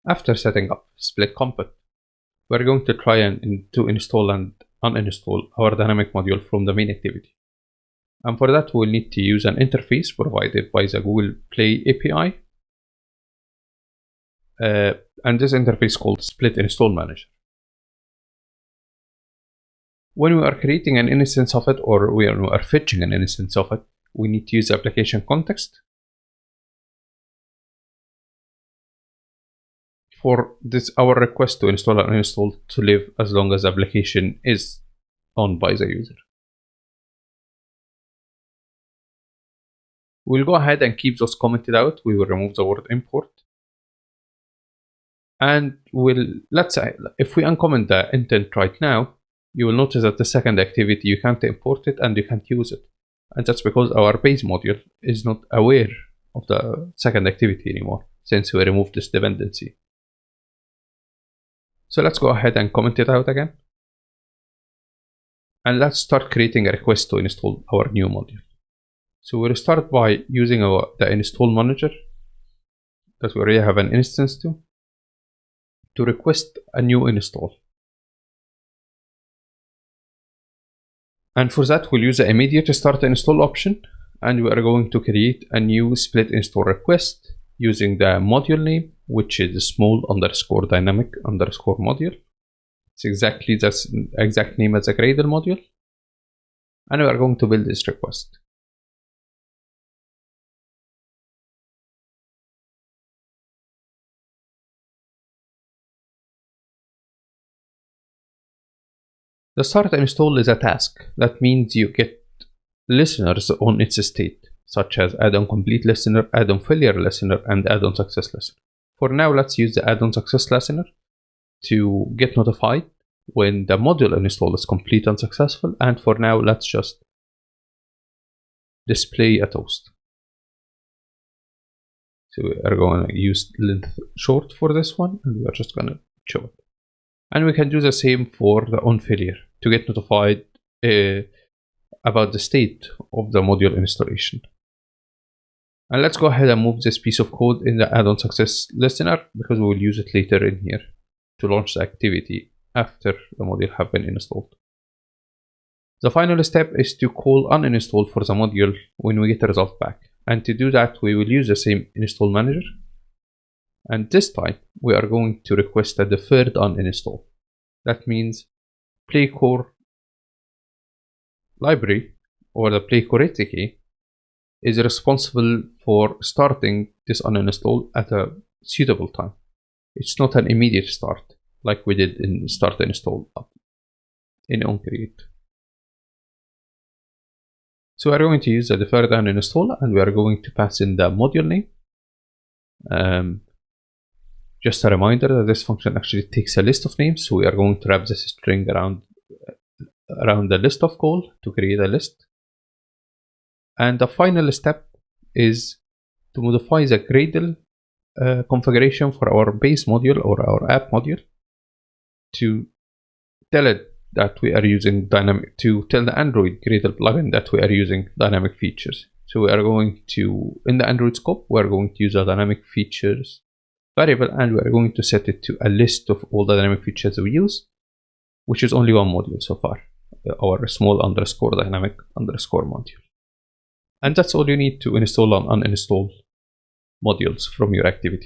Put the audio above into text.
After setting up split compot, we're going to try to install and uninstall our dynamic module from the main activity. And for that, we'll need to use an interface provided by the Google Play API. And this interface is called Split Install Manager. When we are creating an instance of it, or we are fetching an instance of it, we need to use the application context. For this, our request to install and uninstall to live as long as the application is on by the user. We'll go ahead and keep those commented out. We will remove the word import. And let's say, if we uncomment the intent right now, you will notice that the second activity, you can't import it and you can't use it. And that's because our base module is not aware of the second activity anymore, since we removed this dependency. So let's go ahead and comment it out again. And let's start creating a request to install our new module. So we'll start by using the install manager that we already have an instance to request a new install. And for that, we'll use the immediate start install option, and we are going to create a new split install request using the module name, which is small_dynamic_module. It's exactly the exact name as the Gradle module. And we are going to build this request. The start install is a task. That means you get listeners on its state, such as add-on complete listener, add-on failure listener, and add-on success listener. For now, let's use the add-on success listener to get notified when the module install is complete and successful. And for now, let's just display a toast. So we are going to use length short for this one, and we are just going to show it. And we can do the same for the on failure to get notified about the state of the module installation. And let's go ahead and move this piece of code in the add-on success listener, because we will use it later in here to launch the activity after the module have been installed. The final step is to call uninstall for the module when we get a result back. And to do that, we will use the same install manager. And this time, we are going to request a deferred uninstall. That means PlayCore library, or the PlayCore ATK, is responsible for starting this uninstall at a suitable time. It's not an immediate start, like we did in start install in onCreate. So we are going to use the deferred uninstall, and we are going to pass in the module name. Just a reminder that this function actually takes a list of names, so we are going to wrap this string around the list of call to create a list. And the final step is to modify the Gradle configuration for our base module or our app module to tell it that we are using to tell the Android Gradle plugin that we are using dynamic features. So we are going to, in the Android scope, we are going to use a dynamic features variable, and we are going to set it to a list of all the dynamic features we use, which is only one module so far, our small_dynamic_module. And that's all you need to install and uninstall modules from your activity.